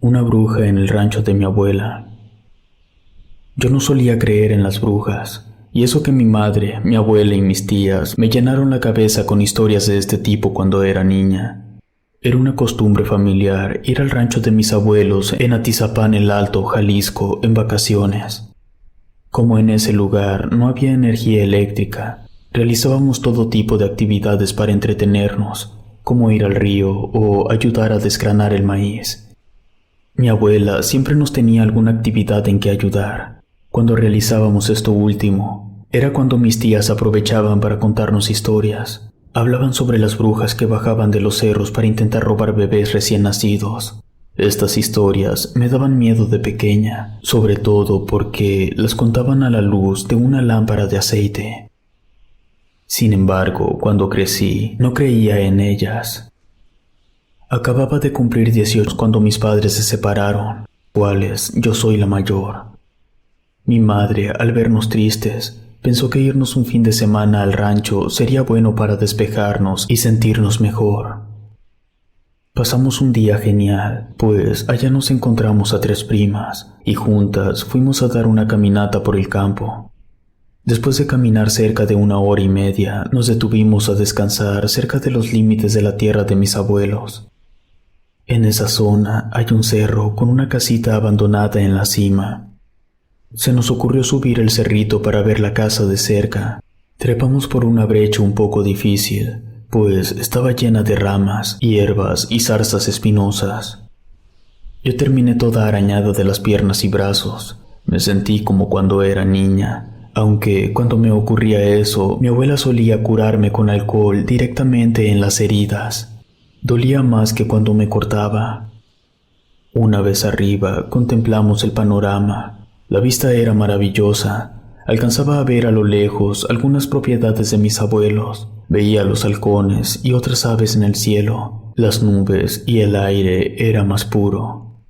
Una bruja en el rancho de mi abuela. Yo no solía creer en las brujas, y eso que mi madre, mi abuela y mis tías me llenaron la cabeza con historias de este tipo cuando era niña. Era una costumbre familiar ir al rancho de mis abuelos en Atizapán el Alto, Jalisco, en vacaciones. Como en ese lugar no había energía eléctrica, realizábamos todo tipo de actividades para entretenernos, como ir al río o ayudar a desgranar el maíz. Mi abuela siempre nos tenía alguna actividad en que ayudar. Cuando realizábamos esto último, era cuando mis tías aprovechaban para contarnos historias. Hablaban sobre las brujas que bajaban de los cerros para intentar robar bebés recién nacidos. Estas historias me daban miedo de pequeña, sobre todo porque las contaban a la luz de una lámpara de aceite. Sin embargo, cuando crecí, no creía en ellas. Acababa de cumplir 18 cuando mis padres se separaron, cuales yo soy la mayor. Mi madre, al vernos tristes, pensó que irnos un fin de semana al rancho sería bueno para despejarnos y sentirnos mejor. Pasamos un día genial, pues allá nos encontramos a 3 primas y juntas fuimos a dar una caminata por el campo. Después de caminar cerca de 1 hora y media, nos detuvimos a descansar cerca de los límites de la tierra de mis abuelos. En esa zona hay un cerro con una casita abandonada en la cima. Se nos ocurrió subir el cerrito para ver la casa de cerca. Trepamos por una brecha un poco difícil, pues estaba llena de ramas, hierbas y zarzas espinosas. Yo terminé toda arañada de las piernas y brazos. Me sentí como cuando era niña, aunque cuando me ocurría eso, mi abuela solía curarme con alcohol directamente en las heridas. Dolía más que cuando me cortaba. Una vez arriba, contemplamos el panorama. La vista era maravillosa. Alcanzaba a ver a lo lejos algunas propiedades de mis abuelos. Veía los halcones y otras aves en el cielo. Las nubes y el aire era más puro.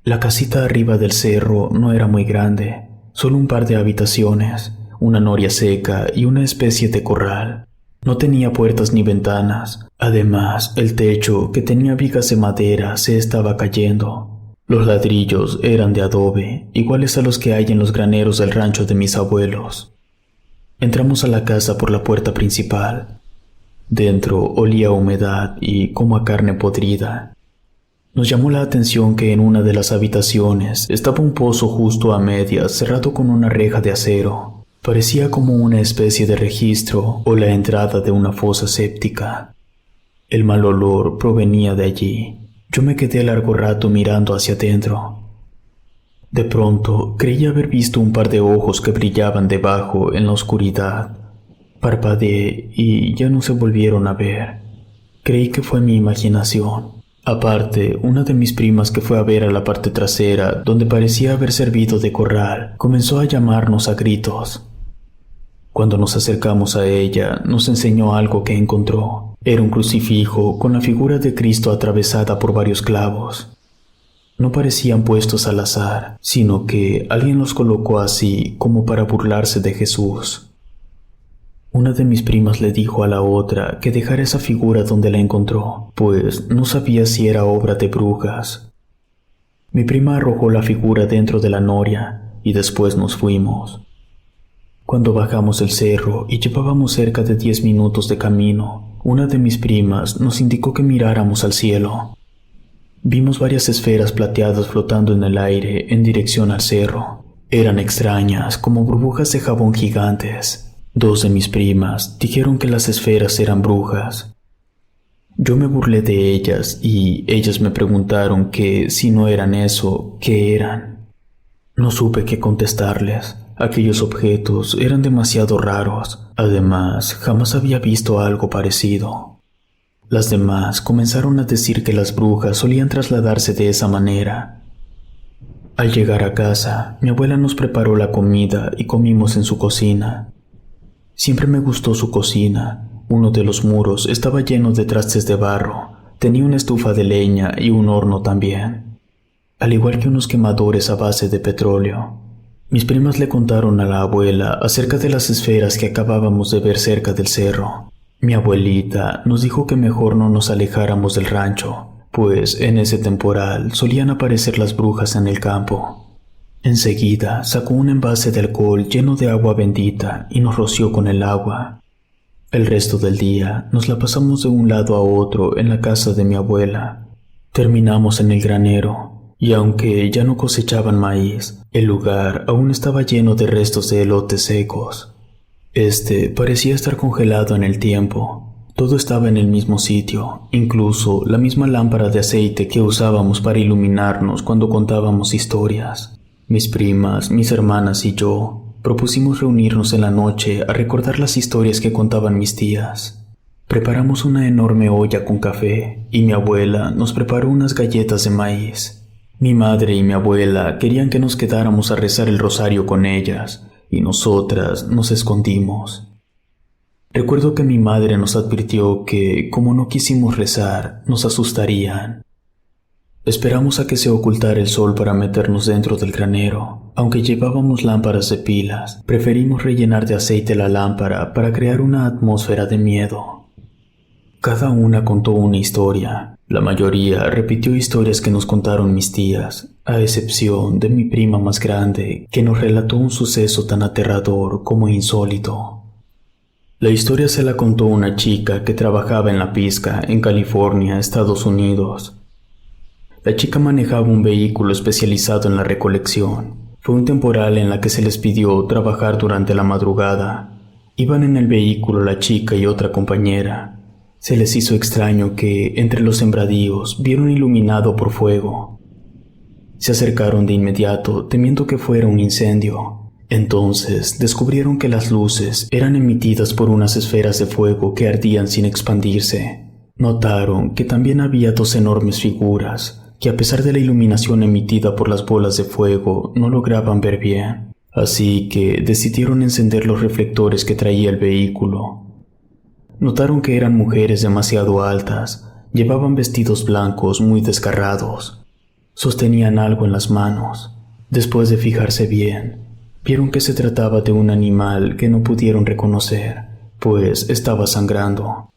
La casita arriba del cerro no era muy grande, solo un par de habitaciones, una noria seca y una especie de corral. No tenía puertas ni ventanas. Además, el techo, que tenía vigas de madera, se estaba cayendo. Los ladrillos eran de adobe, iguales a los que hay en los graneros del rancho de mis abuelos. Entramos a la casa por la puerta principal. Dentro olía a humedad y como a carne podrida. Nos llamó la atención que en una de las habitaciones estaba un pozo justo a medias, cerrado con una reja de acero. Parecía como una especie de registro o la entrada de una fosa séptica. El mal olor provenía de allí. Yo me quedé largo rato mirando hacia adentro. De pronto creí haber visto un par de ojos que brillaban debajo en la oscuridad. Parpadeé y ya no se volvieron a ver. Creí que fue mi imaginación. Aparte, una de mis primas que fue a ver a la parte trasera, donde parecía haber servido de corral, comenzó a llamarnos a gritos. Cuando nos acercamos a ella, nos enseñó algo que encontró. Era un crucifijo con la figura de Cristo atravesada por varios clavos. No parecían puestos al azar, sino que alguien los colocó así como para burlarse de Jesús. Una de mis primas le dijo a la otra que dejara esa figura donde la encontró, pues no sabía si era obra de brujas. Mi prima arrojó la figura dentro de la noria y después nos fuimos. Cuando bajamos el cerro y llevábamos cerca de 10 minutos de camino, una de mis primas nos indicó que miráramos al cielo. Vimos varias esferas plateadas flotando en el aire en dirección al cerro. Eran extrañas, como burbujas de jabón gigantes. 2 de mis primas dijeron que las esferas eran brujas. Yo me burlé de ellas y ellas me preguntaron que si no eran eso, ¿qué eran? No supe qué contestarles. Aquellos objetos eran demasiado raros. Además, jamás había visto algo parecido. Las demás comenzaron a decir que las brujas solían trasladarse de esa manera. Al llegar a casa, mi abuela nos preparó la comida y comimos en su cocina. Siempre me gustó su cocina. Uno de los muros estaba lleno de trastes de barro. Tenía una estufa de leña y un horno también, al igual que unos quemadores a base de petróleo. Mis primas le contaron a la abuela acerca de las esferas que acabábamos de ver cerca del cerro. Mi abuelita nos dijo que mejor no nos alejáramos del rancho, pues en ese temporal solían aparecer las brujas en el campo. Enseguida sacó un envase de alcohol lleno de agua bendita y nos roció con el agua. El resto del día nos la pasamos de un lado a otro en la casa de mi abuela. Terminamos en el granero, y aunque ya no cosechaban maíz, el lugar aún estaba lleno de restos de elotes secos. Este parecía estar congelado en el tiempo. Todo estaba en el mismo sitio, incluso la misma lámpara de aceite que usábamos para iluminarnos cuando contábamos historias. Mis primas, mis hermanas y yo propusimos reunirnos en la noche a recordar las historias que contaban mis tías. Preparamos una enorme olla con café y mi abuela nos preparó unas galletas de maíz. Mi madre y mi abuela querían que nos quedáramos a rezar el rosario con ellas y nosotras nos escondimos. Recuerdo que mi madre nos advirtió que, como no quisimos rezar, nos asustarían. Esperamos a que se ocultara el sol para meternos dentro del granero. Aunque llevábamos lámparas de pilas, preferimos rellenar de aceite la lámpara para crear una atmósfera de miedo. Cada una contó una historia. La mayoría repitió historias que nos contaron mis tías, a excepción de mi prima más grande, que nos relató un suceso tan aterrador como insólito. La historia se la contó una chica que trabajaba en la pizca en California, Estados Unidos. La chica manejaba un vehículo especializado en la recolección. Fue un temporal en la que se les pidió trabajar durante la madrugada. Iban en el vehículo la chica y otra compañera. Se les hizo extraño que, entre los sembradíos, vieron iluminado por fuego. Se acercaron de inmediato, temiendo que fuera un incendio. Entonces descubrieron que las luces eran emitidas por unas esferas de fuego que ardían sin expandirse. Notaron que también había dos enormes figuras, que a pesar de la iluminación emitida por las bolas de fuego, no lograban ver bien. Así que decidieron encender los reflectores que traía el vehículo. Notaron que eran mujeres demasiado altas, llevaban vestidos blancos muy desgarrados. Sostenían algo en las manos. Después de fijarse bien, vieron que se trataba de un animal que no pudieron reconocer, pues estaba sangrando.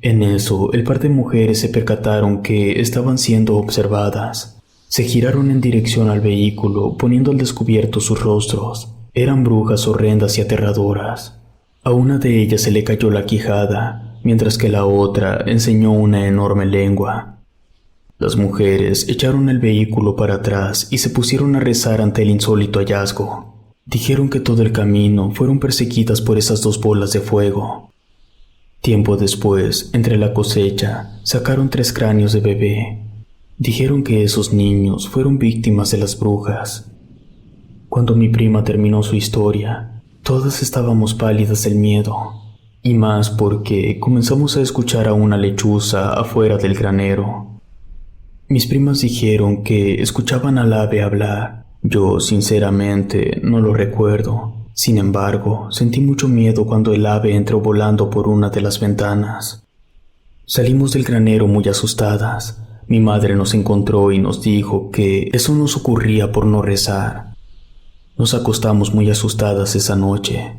En eso, el par de mujeres se percataron que estaban siendo observadas. Se giraron en dirección al vehículo, poniendo al descubierto sus rostros. Eran brujas horrendas y aterradoras. A una de ellas se le cayó la quijada, mientras que la otra enseñó una enorme lengua. Las mujeres echaron el vehículo para atrás y se pusieron a rezar ante el insólito hallazgo. Dijeron que todo el camino fueron perseguidas por esas dos bolas de fuego. Tiempo después, entre la cosecha, sacaron 3 cráneos de bebé. Dijeron que esos niños fueron víctimas de las brujas. Cuando mi prima terminó su historia, todas estábamos pálidas del miedo, y más porque comenzamos a escuchar a una lechuza afuera del granero. Mis primas dijeron que escuchaban al ave hablar. Yo, sinceramente, no lo recuerdo. Sin embargo, sentí mucho miedo cuando el ave entró volando por una de las ventanas. Salimos del granero muy asustadas. Mi madre nos encontró y nos dijo que eso nos ocurría por no rezar. Nos acostamos muy asustadas esa noche.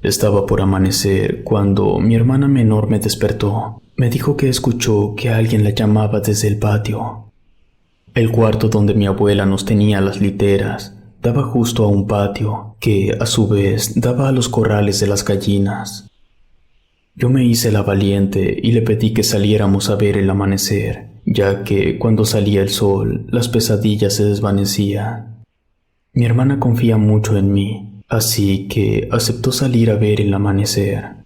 Estaba por amanecer cuando mi hermana menor me despertó. Me dijo que escuchó que alguien la llamaba desde el patio. El cuarto donde mi abuela nos tenía las literas daba justo a un patio que, a su vez, daba a los corrales de las gallinas. Yo me hice la valiente y le pedí que saliéramos a ver el amanecer, ya que cuando salía el sol, las pesadillas se desvanecían. Mi hermana confía mucho en mí, así que aceptó salir a ver el amanecer.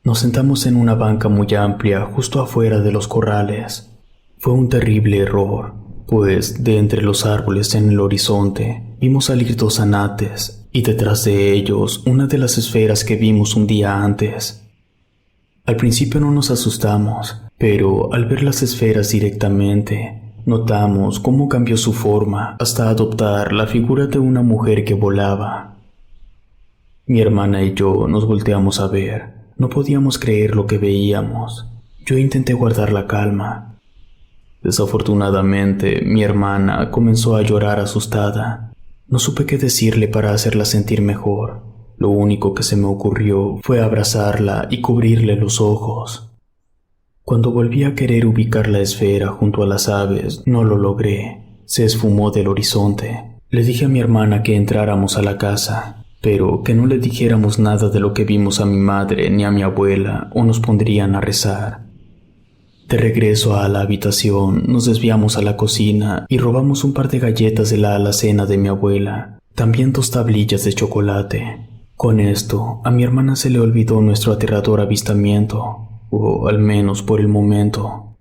Nos sentamos en una banca muy amplia justo afuera de los corrales. Fue un terrible error, pues de entre los árboles en el horizonte vimos salir 2 anates y detrás de ellos una de las esferas que vimos un día antes. Al principio no nos asustamos, pero al ver las esferas directamente, notamos cómo cambió su forma hasta adoptar la figura de una mujer que volaba. Mi hermana y yo nos volteamos a ver. No podíamos creer lo que veíamos. Yo intenté guardar la calma. Desafortunadamente, mi hermana comenzó a llorar asustada. No supe qué decirle para hacerla sentir mejor. Lo único que se me ocurrió fue abrazarla y cubrirle los ojos. Cuando volví a querer ubicar la esfera junto a las aves, no lo logré. Se esfumó del horizonte. Le dije a mi hermana que entráramos a la casa, pero que no le dijéramos nada de lo que vimos a mi madre ni a mi abuela o nos pondrían a rezar. De regreso a la habitación, nos desviamos a la cocina y robamos un par de galletas de la alacena de mi abuela, también 2 tablillas de chocolate. Con esto, a mi hermana se le olvidó nuestro aterrador avistamiento, o al menos por el momento.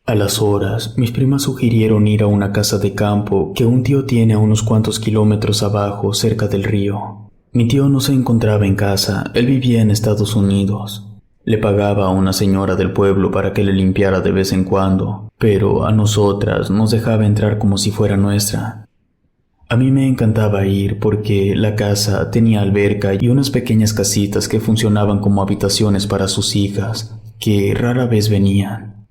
A las horas, mis primas sugirieron ir a una casa de campo que un tío tiene a unos cuantos kilómetros abajo, cerca del río. Mi tío no se encontraba en casa, él vivía en Estados Unidos. Le pagaba a una señora del pueblo para que le limpiara de vez en cuando, pero a nosotras nos dejaba entrar como si fuera nuestra. A mí me encantaba ir porque la casa tenía alberca y unas pequeñas casitas que funcionaban como habitaciones para sus hijas, que rara vez venían.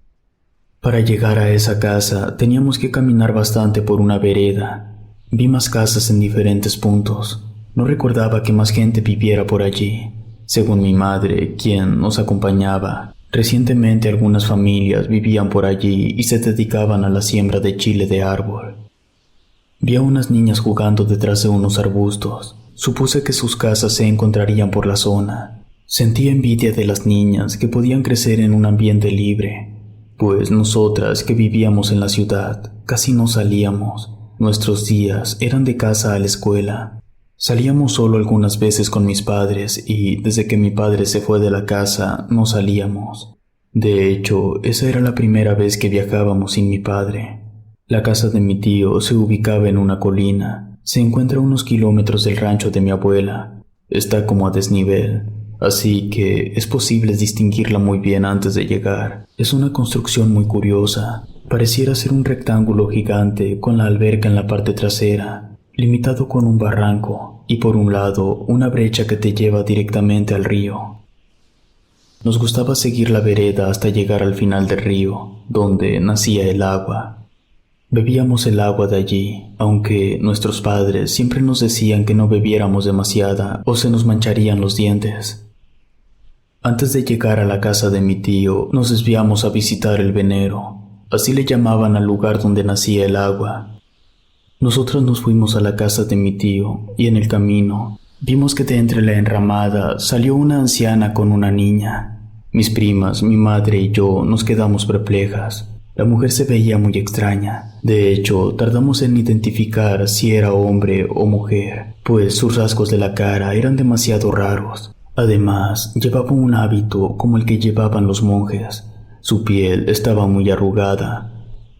Para llegar a esa casa teníamos que caminar bastante por una vereda. Vi más casas en diferentes puntos. No recordaba que más gente viviera por allí. Según mi madre, quien nos acompañaba, recientemente algunas familias vivían por allí y se dedicaban a la siembra de chile de árbol. Vi a unas niñas jugando detrás de unos arbustos. Supuse que sus casas se encontrarían por la zona. Sentí envidia de las niñas que podían crecer en un ambiente libre, pues nosotras que vivíamos en la ciudad casi no salíamos. Nuestros días eran de casa a la escuela. Salíamos solo algunas veces con mis padres y desde que mi padre se fue de la casa no salíamos. De hecho, esa era la primera vez que viajábamos sin mi padre. La casa de mi tío se ubicaba en una colina. Se encuentra a unos kilómetros del rancho de mi abuela. Está como a desnivel, así que es posible distinguirla muy bien antes de llegar. Es una construcción muy curiosa. Pareciera ser un rectángulo gigante con la alberca en la parte trasera, limitado con un barranco y por un lado una brecha que te lleva directamente al río. Nos gustaba seguir la vereda hasta llegar al final del río, donde nacía el agua. Bebíamos el agua de allí, aunque nuestros padres siempre nos decían que no bebiéramos demasiada o se nos mancharían los dientes. Antes de llegar a la casa de mi tío, nos desviamos a visitar el venero, así le llamaban al lugar donde nacía el agua. Nosotros nos fuimos a la casa de mi tío y en el camino vimos que de entre la enramada salió una anciana con una niña. Mis primas, mi madre y yo nos quedamos perplejas. La mujer se veía muy extraña. De hecho, tardamos en identificar si era hombre o mujer, pues sus rasgos de la cara eran demasiado raros. Además, llevaba un hábito como el que llevaban los monjes. Su piel estaba muy arrugada.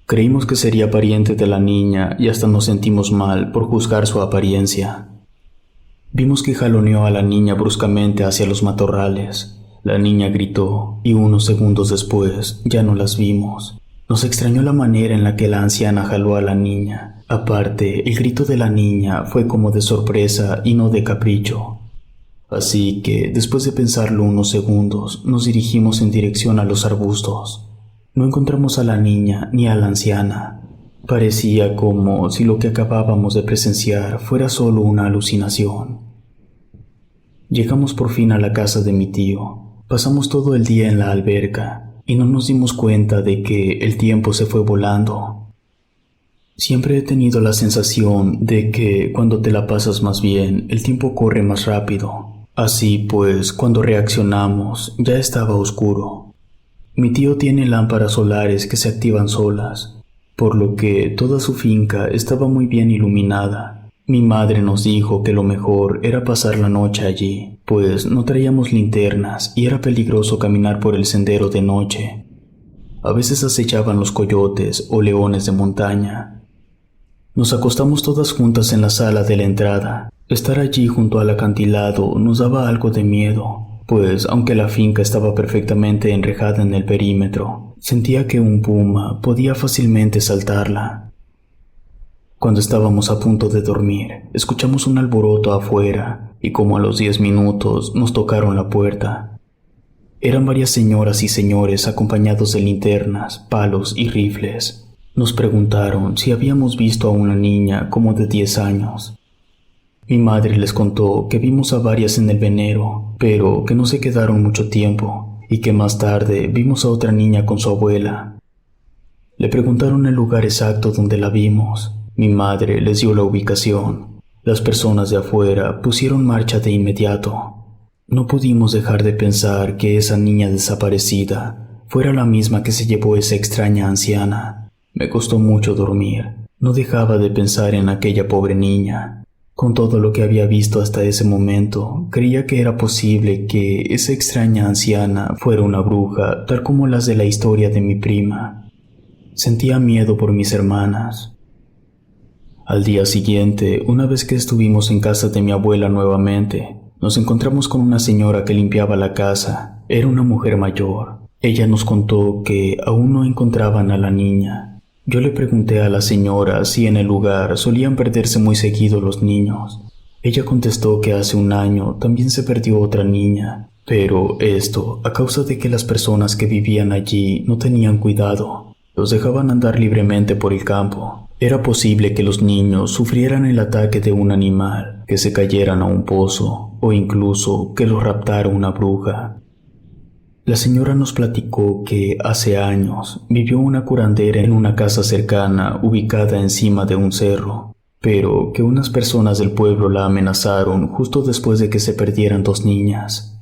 Creímos que sería pariente de la niña y hasta nos sentimos mal por juzgar su apariencia. Vimos que jaloneó a la niña bruscamente hacia los matorrales. La niña gritó y unos segundos después ya no las vimos. Nos extrañó la manera en la que la anciana jaló a la niña. Aparte, el grito de la niña fue como de sorpresa y no de capricho. Así que, después de pensarlo unos segundos, nos dirigimos en dirección a los arbustos. No encontramos a la niña ni a la anciana. Parecía como si lo que acabábamos de presenciar fuera solo una alucinación. Llegamos por fin a la casa de mi tío. Pasamos todo el día en la alberca y no nos dimos cuenta de que el tiempo se fue volando. Siempre he tenido la sensación de que cuando te la pasas más bien, el tiempo corre más rápido. Así pues, cuando reaccionamos, ya estaba oscuro. Mi tío tiene lámparas solares que se activan solas, por lo que toda su finca estaba muy bien iluminada. Mi madre nos dijo que lo mejor era pasar la noche allí, pues no traíamos linternas y era peligroso caminar por el sendero de noche. A veces acechaban los coyotes o leones de montaña. Nos acostamos todas juntas en la sala de la entrada. Estar allí junto al acantilado nos daba algo de miedo, pues aunque la finca estaba perfectamente enrejada en el perímetro, sentía que un puma podía fácilmente saltarla. Cuando estábamos a punto de dormir, escuchamos un alboroto afuera y como a los 10 minutos nos tocaron la puerta. Eran varias señoras y señores acompañados de linternas, palos y rifles. Nos preguntaron si habíamos visto a una niña como de 10 años. Mi madre les contó que vimos a varias en el venero, pero que no se quedaron mucho tiempo y que más tarde vimos a otra niña con su abuela. Le preguntaron el lugar exacto donde la vimos. Mi madre les dio la ubicación. Las personas de afuera pusieron marcha de inmediato. No pudimos dejar de pensar que esa niña desaparecida fuera la misma que se llevó esa extraña anciana. Me costó mucho dormir. No dejaba de pensar en aquella pobre niña. Con todo lo que había visto hasta ese momento, creía que era posible que esa extraña anciana fuera una bruja, tal como las de la historia de mi prima. Sentía miedo por mis hermanas. Al día siguiente, una vez que estuvimos en casa de mi abuela nuevamente, nos encontramos con una señora que limpiaba la casa. Era una mujer mayor. Ella nos contó que aún no encontraban a la niña. Yo le pregunté a la señora si en el lugar solían perderse muy seguido los niños. Ella contestó que hace un año también se perdió otra niña, pero esto a causa de que las personas que vivían allí no tenían cuidado. Los dejaban andar libremente por el campo. Era posible que los niños sufrieran el ataque de un animal, que se cayeran a un pozo, o incluso que los raptara una bruja. La señora nos platicó que hace años vivió una curandera en una casa cercana ubicada encima de un cerro, pero que unas personas del pueblo la amenazaron justo después de que se perdieran dos niñas.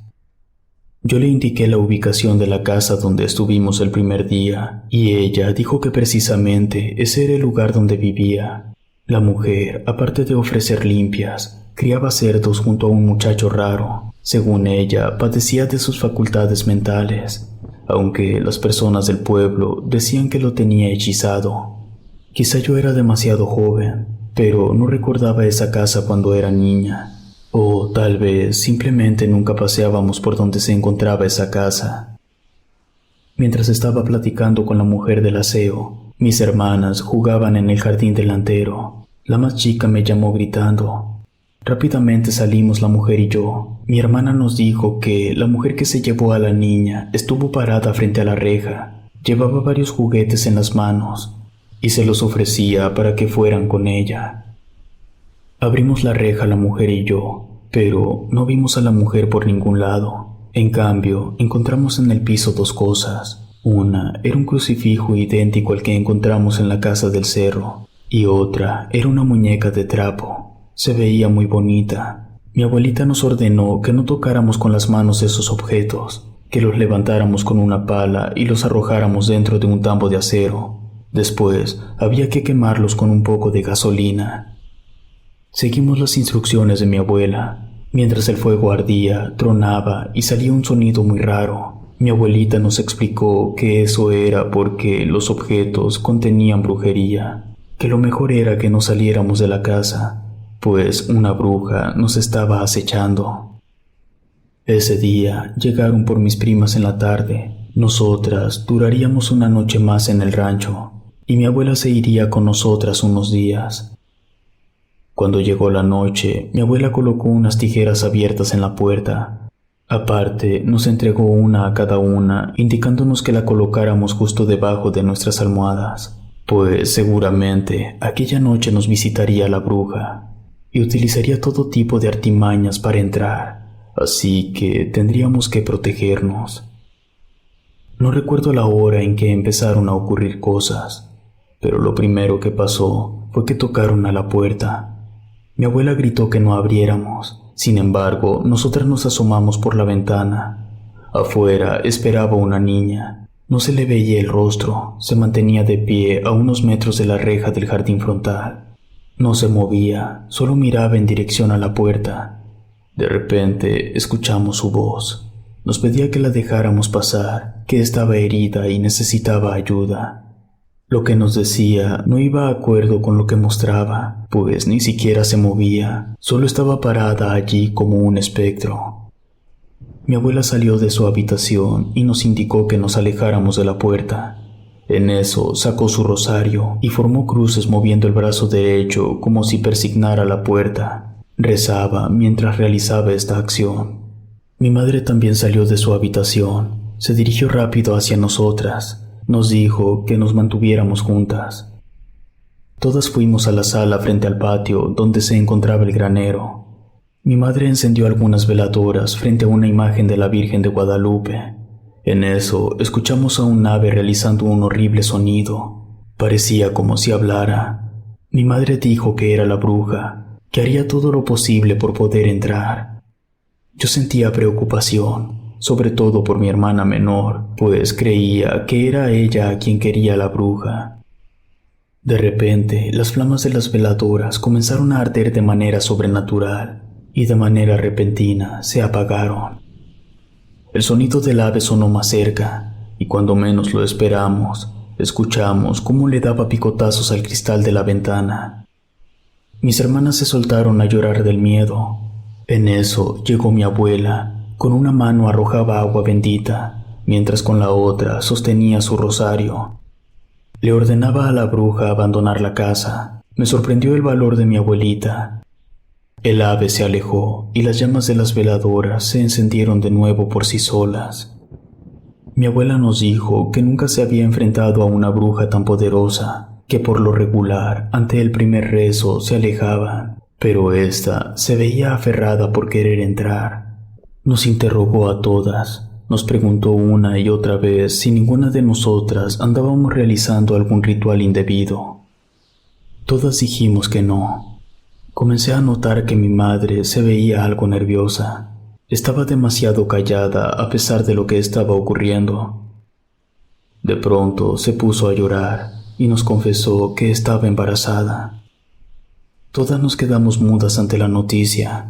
Yo le indiqué la ubicación de la casa donde estuvimos el primer día, y ella dijo que precisamente ese era el lugar donde vivía. La mujer, aparte de ofrecer limpias, criaba cerdos junto a un muchacho raro. Según ella, padecía de sus facultades mentales, aunque las personas del pueblo decían que lo tenía hechizado. Quizá yo era demasiado joven, pero no recordaba esa casa cuando era niña. O tal vez simplemente nunca paseábamos por donde se encontraba esa casa. Mientras estaba platicando con la mujer del aseo, mis hermanas jugaban en el jardín delantero. La más chica me llamó gritando. Rápidamente salimos la mujer y yo. Mi hermana nos dijo que la mujer que se llevó a la niña estuvo parada frente a la reja. Llevaba varios juguetes en las manos y se los ofrecía para que fueran con ella. Abrimos la reja la mujer y yo, pero no vimos a la mujer por ningún lado. En cambio, encontramos en el piso dos cosas. Una era un crucifijo idéntico al que encontramos en la casa del cerro, y otra era una muñeca de trapo. Se veía muy bonita. Mi abuelita nos ordenó que no tocáramos con las manos esos objetos, que los levantáramos con una pala y los arrojáramos dentro de un tambo de acero. Después, había que quemarlos con un poco de gasolina. Seguimos las instrucciones de mi abuela. Mientras el fuego ardía, tronaba y salía un sonido muy raro. Mi abuelita nos explicó que eso era porque los objetos contenían brujería, que lo mejor era que no saliéramos de la casa, pues una bruja nos estaba acechando. Ese día llegaron por mis primas en la tarde. Nosotras duraríamos una noche más en el rancho, y mi abuela se iría con nosotras unos días. Cuando llegó la noche, mi abuela colocó unas tijeras abiertas en la puerta. Aparte, nos entregó una a cada una, indicándonos que la colocáramos justo debajo de nuestras almohadas, pues seguramente aquella noche nos visitaría la bruja y utilizaría todo tipo de artimañas para entrar, así que tendríamos que protegernos. No recuerdo la hora en que empezaron a ocurrir cosas, pero lo primero que pasó fue que tocaron a la puerta. Mi abuela gritó que no abriéramos. Sin embargo, nosotras nos asomamos por la ventana. Afuera esperaba una niña. No se le veía el rostro, se mantenía de pie a unos metros de la reja del jardín frontal. No se movía, solo miraba en dirección a la puerta. De repente, escuchamos su voz. Nos pedía que la dejáramos pasar, que estaba herida y necesitaba ayuda. Lo que nos decía no iba de acuerdo con lo que mostraba, pues ni siquiera se movía, solo estaba parada allí como un espectro. Mi abuela salió de su habitación y nos indicó que nos alejáramos de la puerta. En eso sacó su rosario y formó cruces moviendo el brazo derecho como si persignara la puerta. Rezaba mientras realizaba esta acción. Mi madre también salió de su habitación. Se dirigió rápido hacia nosotras. Nos dijo que nos mantuviéramos juntas. Todas fuimos a la sala frente al patio donde se encontraba el granero. Mi madre encendió algunas veladoras frente a una imagen de la Virgen de Guadalupe. En eso, escuchamos a un ave realizando un horrible sonido. Parecía como si hablara. Mi madre dijo que era la bruja, que haría todo lo posible por poder entrar. Yo sentía preocupación, sobre todo por mi hermana menor, pues creía que era ella a quien quería la bruja. De repente, las flamas de las veladoras comenzaron a arder de manera sobrenatural y de manera repentina se apagaron. El sonido del ave sonó más cerca y cuando menos lo esperamos, escuchamos cómo le daba picotazos al cristal de la ventana. Mis hermanas se soltaron a llorar del miedo. En eso llegó mi abuela, con una mano arrojaba agua bendita, mientras con la otra sostenía su rosario. Le ordenaba a la bruja abandonar la casa. Me sorprendió el valor de mi abuelita. El ave se alejó y las llamas de las veladoras se encendieron de nuevo por sí solas. Mi abuela nos dijo que nunca se había enfrentado a una bruja tan poderosa, que por lo regular, ante el primer rezo, se alejaban, pero ésta se veía aferrada por querer entrar. Nos interrogó a todas. Nos preguntó una y otra vez si ninguna de nosotras andábamos realizando algún ritual indebido. Todas dijimos que no. Comencé a notar que mi madre se veía algo nerviosa. Estaba demasiado callada a pesar de lo que estaba ocurriendo. De pronto se puso a llorar y nos confesó que estaba embarazada. Todas nos quedamos mudas ante la noticia.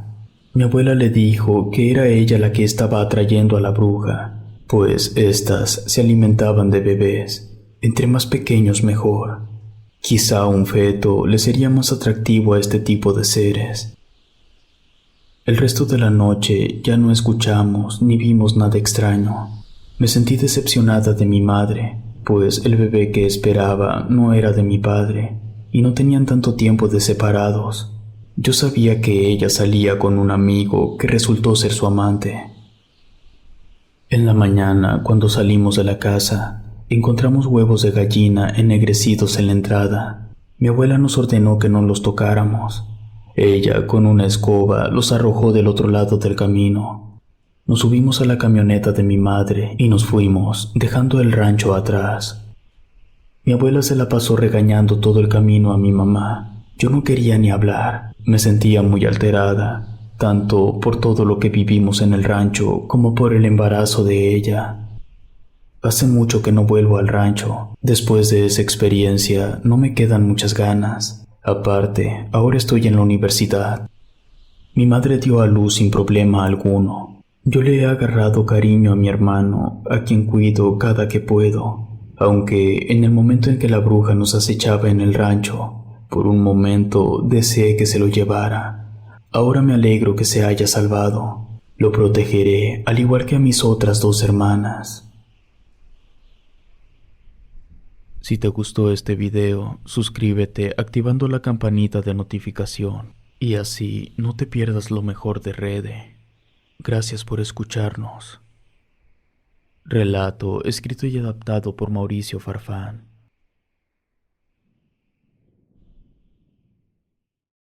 Mi abuela le dijo que era ella la que estaba atrayendo a la bruja, pues éstas se alimentaban de bebés, entre más pequeños mejor. Quizá un feto le sería más atractivo a este tipo de seres. El resto de la noche ya no escuchamos ni vimos nada extraño. Me sentí decepcionada de mi madre, pues el bebé que esperaba no era de mi padre, y no tenían tanto tiempo de separados. Yo sabía que ella salía con un amigo que resultó ser su amante. En la mañana, cuando salimos de la casa, encontramos huevos de gallina ennegrecidos en la entrada. Mi abuela nos ordenó que no los tocáramos. Ella, con una escoba, los arrojó del otro lado del camino. Nos subimos a la camioneta de mi madre y nos fuimos, dejando el rancho atrás. Mi abuela se la pasó regañando todo el camino a mi mamá. Yo no quería ni hablar. Me sentía muy alterada, tanto por todo lo que vivimos en el rancho como por el embarazo de ella. Hace mucho que no vuelvo al rancho. Después de esa experiencia no me quedan muchas ganas. Aparte, ahora estoy en la universidad. Mi madre dio a luz sin problema alguno. Yo le he agarrado cariño a mi hermano, a quien cuido cada que puedo, aunque en el momento en que la bruja nos acechaba en el rancho, por un momento deseé que se lo llevara. Ahora me alegro que se haya salvado. Lo protegeré, al igual que a mis otras 2 hermanas. Si te gustó este video, suscríbete activando la campanita de notificación y así no te pierdas lo mejor de Rede. Gracias por escucharnos. Relato escrito y adaptado por Mauricio Farfán.